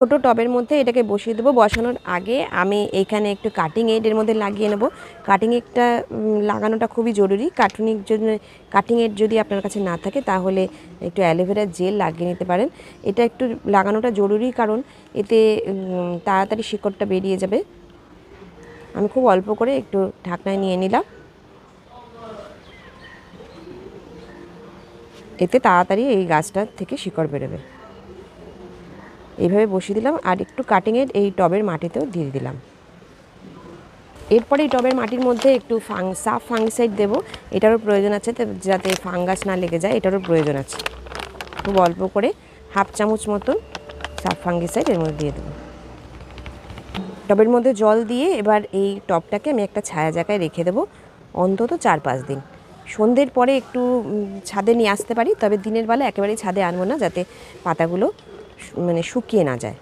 ছোটো টবের মধ্যে এটাকে বসিয়ে দেবো। বসানোর আগে আমি এইখানে একটু কাটিং এড এর মধ্যে লাগিয়ে নেব। কাটিং এডটা লাগানোটা খুবই জরুরি। কাটিং এড যদি আপনার কাছে না থাকে তাহলে একটু অ্যালোভেরা জেল লাগিয়ে নিতে পারেন। এটা একটু লাগানোটা জরুরি, কারণ এতে তাড়াতাড়ি শিকড়টা বেরিয়ে যাবে। আমি খুব অল্প করে একটু ঢাকনায় নিয়ে নিলাম, এতে তাড়াতাড়ি এই গাছটার থেকে শিকড় বেরোবে। এইভাবে বসিয়ে দিলাম, আর একটু কাটিং এড এই টবের মাটিতেও দিয়ে দিলাম। এরপরে এই টবের মাটির মধ্যে একটু সাফ ফাঙ্গিসাইড দেবো। এটারও প্রয়োজন আছে, যাতে ফাঙ্গাস না লেগে যায়, এটারও প্রয়োজন আছে। খুব অল্প করে হাফ চামচ মতন সাফ ফাঙ্গিসাইড এর মধ্যে দিয়ে দেবো। টবের মধ্যে জল দিয়ে এবার এই টবটাকে আমি একটা ছায়া জায়গায় রেখে দেবো অন্তত 4-5 দিন। সন্ধ্যের পরে একটু ছাদে নিয়ে আসতে পারি, তবে দিনের বেলা একেবারেই ছাদে আনবো না, যাতে পাতাগুলো শুকিয়ে না যায়।